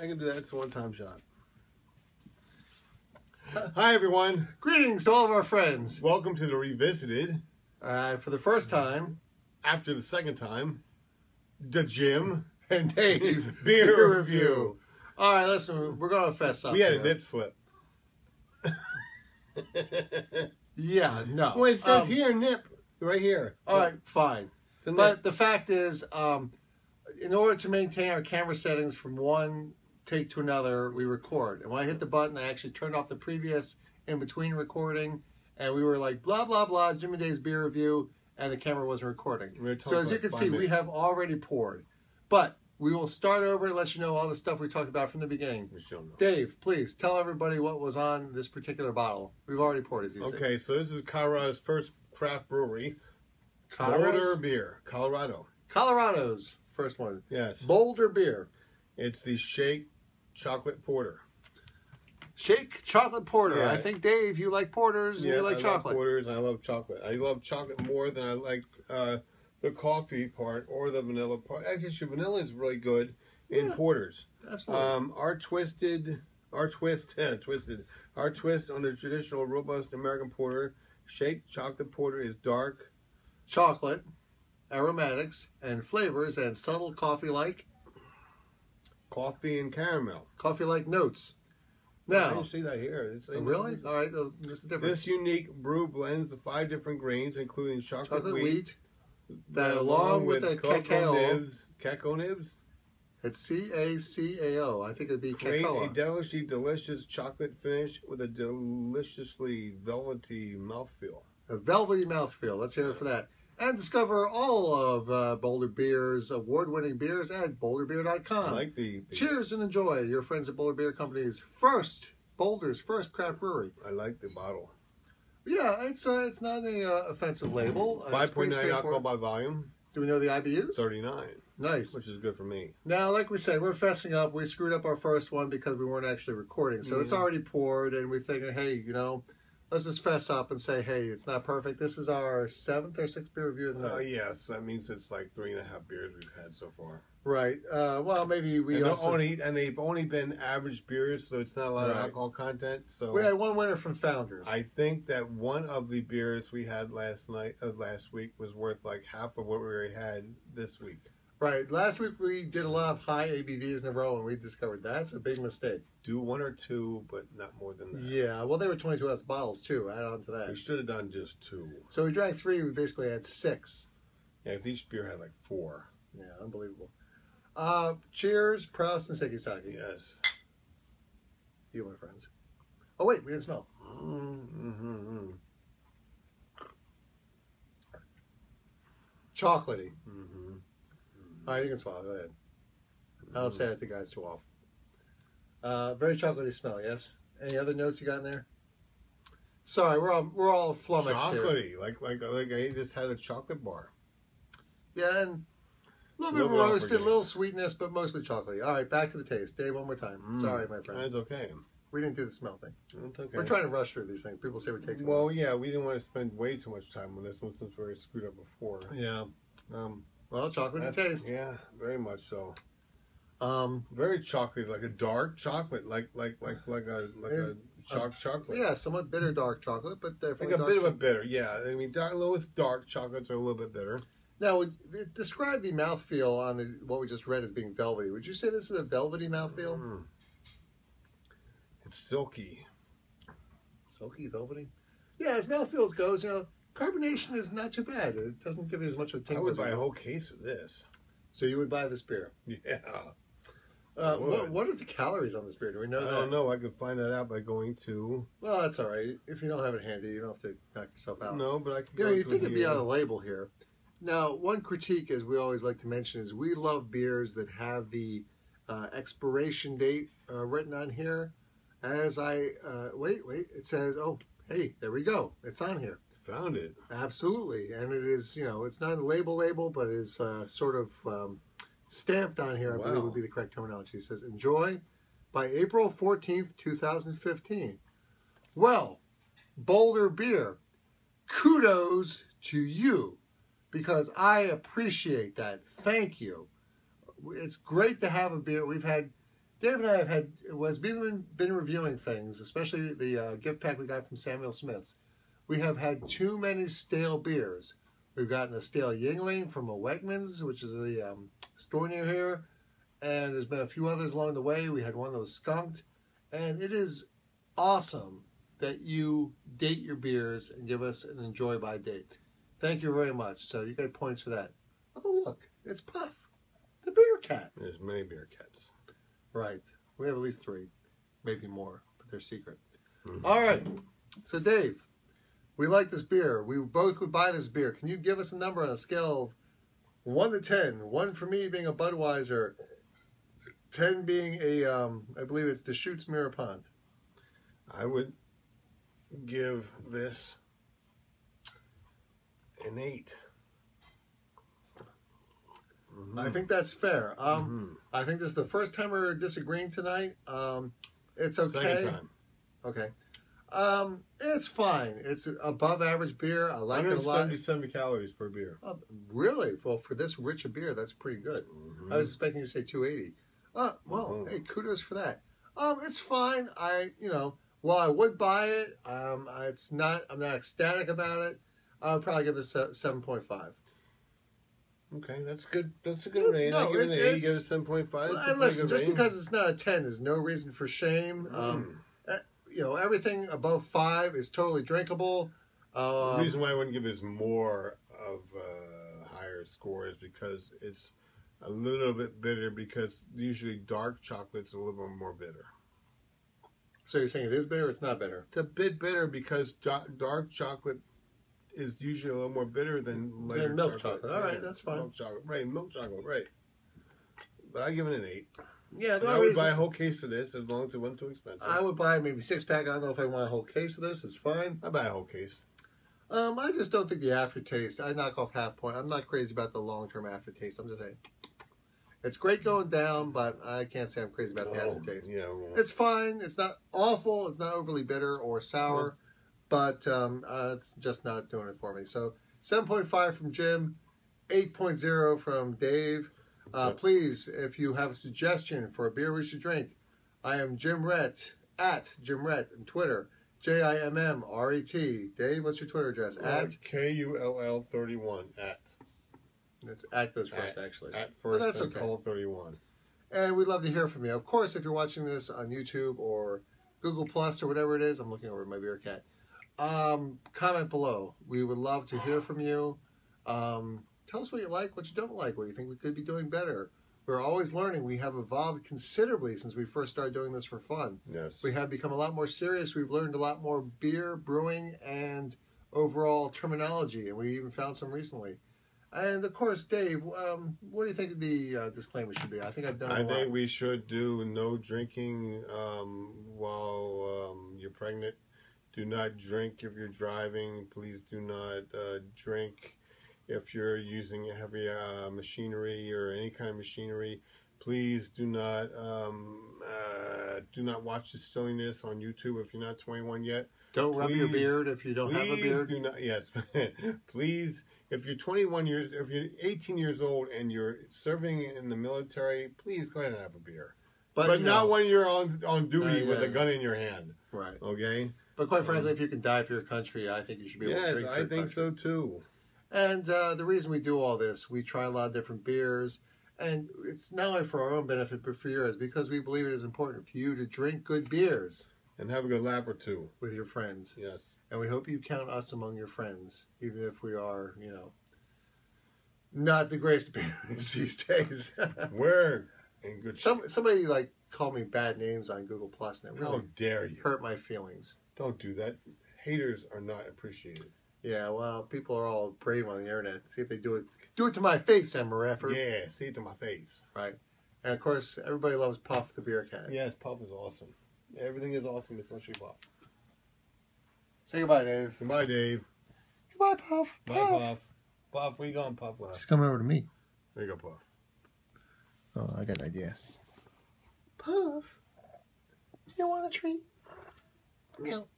I can do that. It's a one-time shot. Hi, everyone. Greetings to all of our friends. Welcome to the Revisited. For the first time, After the second time, the Jimm and Dave beer review. All right, listen, we're going to fess up. We had here. a nip slip. Yeah, no. Well, it says here, nip. Right here. All right, fine. But the fact is, in order to maintain our camera settings from one take to another, we record. And when I hit the button, I actually turned off the previous in between recording, and we were like, blah, blah, blah, Jimm and Dave's beer review, and the camera wasn't recording. So as you can see, we have already poured. But we will start over and let you know all the stuff we talked about from the beginning. Dave, please tell everybody what was on this particular bottle. We've already poured, as you said. Okay, so this is Colorado's first craft brewery. Boulder Beer, Colorado. Colorado's first one. Yes. Boulder Beer. It's the Shake Chocolate Porter. Shake Chocolate Porter. Yeah. I think, Dave, you like porters and you like chocolate. I love porters and I love chocolate. I love chocolate more than I like the coffee part or the vanilla part. Actually, vanilla is really good in porters. Absolutely. Our twist on the traditional robust American porter, Shake Chocolate Porter, is dark chocolate, aromatics, and flavors, and subtle coffee-like and caramel. Coffee-like notes. I Now, didn't see that here. really? All right, this is different. This unique brew blends the 5 different grains, including chocolate wheat, that along with a cacao nibs. It's C-A-C-A-O. I think it'd be Create cacao. a deliciously delicious chocolate finish with a deliciously velvety mouthfeel. A velvety mouthfeel. Let's hear it for that. And discover all of Boulder Beer's award-winning beers at boulderbeer.com. I like the Cheers and enjoy your friends at Boulder Beer Company's Boulder's first craft brewery. I like the bottle. Yeah, it's not an offensive label. 5.9 alcohol by volume. Do we know the IBUs? 39. Nice. Which is good for me. Now, like we said, we're fessing up. We screwed up our first one because we weren't actually recording. So it's already poured, and we're thinking, hey, you know, let's just fess up and say, hey, it's not perfect. This is our 7th or 6th beer review of the night. Yes, that means it's like 3.5 beers we've had so far. Right. Well, maybe we and they've only been average beers, so it's not a lot of alcohol content. So we had one winner from Founders. I think that one of the beers we had last week was worth like half of what we already had this week. Right. Last week we did a lot of high ABVs in a row, and we discovered that's a big mistake. Do 1 or 2, but not more than that. Yeah. Well, they were 22-ounce bottles too. Add on to that. We should have done just 2. So we drank 3. We basically had 6. Yeah, if each beer had like 4. Yeah, unbelievable. Cheers, Proust, and Sekisaki. Yes. You, my friends. Oh wait, we didn't smell. Chocolatey. All right, you can swallow. Go ahead. I don't say that to guys too often. Very chocolatey smell. Yes. Any other notes you got in there? Sorry, we're all flummoxed chocolatey, here. like I just had a chocolate bar. Yeah, and a little bit of roasted, a little sweetness, but mostly chocolatey. All right, back to the taste. Dave, one more time. Sorry, my friend. That's okay. We didn't do the smell thing. It's okay. We're trying to rush through these things. People say we take too long. Well, yeah, we didn't want to spend way too much time on this one since we already screwed up before. Yeah. Well, chocolatey taste. Yeah, very much so. Very chocolatey, like a dark chocolate, like a chocolate. Yeah, somewhat bitter dark chocolate, but definitely like a bit of a bitter. Yeah, I mean, lowest dark chocolates are a little bit bitter. Now, describe the mouthfeel on what we just read as being velvety. Would you say this is a velvety mouthfeel? It's silky. Silky, velvety? Yeah, as mouthfeels goes, you know, carbonation is not too bad. It doesn't give you as much of a tingle. I would buy a whole case of this. So you would buy this beer? Yeah. What are the calories on this beer? Do we know that? I don't know. I could find that out by going to... Well, that's all right. If you don't have it handy, you don't have to knock yourself out. No, but I could go to it. You think it'd be on a label here. Now, one critique, as we always like to mention, is we love beers that have the expiration date written on here. As I... wait. It says, oh, hey, there we go. It's on here. Found it. Absolutely. And it is, you know, it's not a label, but it is sort of stamped on here, I believe would be the correct terminology. It says, enjoy by April 14th, 2015. Well, Boulder Beer, kudos to you, because I appreciate that. Thank you. It's great to have a beer. We've had Dave and I have been reviewing things, especially the gift pack we got from Samuel Smith's. We have had too many stale beers. We've gotten a stale Yingling from a Wegmans, which is a store near here, and there's been a few others along the way. We had one that was skunked, and it is awesome that you date your beers and give us an enjoy by date. Thank you very much. So you get points for that. Oh, look, it's Puff, the beer cat. There's many beer cats. Right. We have at least 3, maybe more, but they're secret. All right. So, Dave, we like this beer. We both would buy this beer. Can you give us a number on a scale of 1 to 10? 1 for me being a Budweiser, 10 being a, I believe it's Deschutes Mirror Pond. I would give this an 8. I think that's fair. I think this is the first time we're disagreeing tonight. It's okay. Second time. Okay. It's fine. It's above average beer. I like it a lot. 177 calories per beer. Oh, really? Well, for this rich a beer, that's pretty good. I was expecting you to say 280. Well, hey, kudos for that. It's fine. While I would buy it, I'm not ecstatic about it. I would probably give this 7.5. Okay, that's good. That's a good rating. I give it an 8. You give it 7.5. Well, and listen, just because it's not a 10 is no reason for shame. Everything above 5 is totally drinkable. The reason why I wouldn't give this more of a higher score is because it's a little bit bitter, because usually dark chocolate's a little bit more bitter. So you're saying it is bitter or it's not bitter? It's a bit bitter because dark chocolate is usually a little more bitter than lighter milk chocolate. All right, that's fine. Milk chocolate, right. But I give it an 8. Yeah, I would buy a whole case of this as long as it wasn't too expensive. I would buy maybe 6-pack. I don't know if I want a whole case of this. It's fine. I'd buy a whole case. I just don't think the aftertaste. I knock off half point. I'm not crazy about the long-term aftertaste. I'm just saying. It's great going down, but I can't say I'm crazy about the aftertaste. Yeah, well. It's fine. It's not awful. It's not overly bitter or sour. But it's just not doing it for me. So 7.5 from Jimm, 8.0 from Dave. Please, if you have a suggestion for a beer we should drink, I am Jimm Rhett, at Jimm Rhett on Twitter, JIMMRET. Dave, what's your Twitter address? At KULL31. At. It's at goes first, actually. At first, that's okay. Call 31. And we'd love to hear from you. Of course, if you're watching this on YouTube or Google Plus or whatever it is, I'm looking over at my beer cat. Comment below. We would love to hear from you. Tell us what you like, what you don't like, what you think we could be doing better. We're always learning. We have evolved considerably since we first started doing this for fun. Yes. We have become a lot more serious. We've learned a lot more beer, brewing, and overall terminology, and we even found some recently. And of course, Dave, what do you think the disclaimer should be? I think I've done I think we should do no drinking while you're pregnant. Do not drink if you're driving. Please do not drink if you're using heavy machinery or any kind of machinery. Please do not watch this silliness on YouTube if you're not 21 yet. Don't rub your beard if you don't have a beard. Do not, yes. Please, if you're 18 years old and you're serving in the military, please go ahead and have a beer. But not when you're on duty with a gun in your hand. Right. Okay? But quite frankly, if you can die for your country, I think you should be able to drink for your country. Yes, I think so too. And the reason we do all this, we try a lot of different beers, and it's not only for our own benefit, but for yours, because we believe it is important for you to drink good beers. And have a good laugh or two. With your friends. Yes. And we hope you count us among your friends, even if we are, not the greatest parents these days. We're in good shape. Somebody called me bad names on Google Plus, and it really How dare you? Hurt my feelings. Don't do that. Haters are not appreciated. Yeah, well, people are all brave on the internet. See if they do it. Do it to my face, Emma Rafford. Yeah, see it to my face. Right. And of course, everybody loves Puff the beer cat. Yes, Puff is awesome. Everything is awesome, especially Puff. Say goodbye, Dave. Goodbye, Dave. Goodbye, Puff. Bye, Puff. Puff, where you going, Puff? She's coming over to me. There you go, Puff. Oh, I got an idea. Puff, do you want a treat? Meow.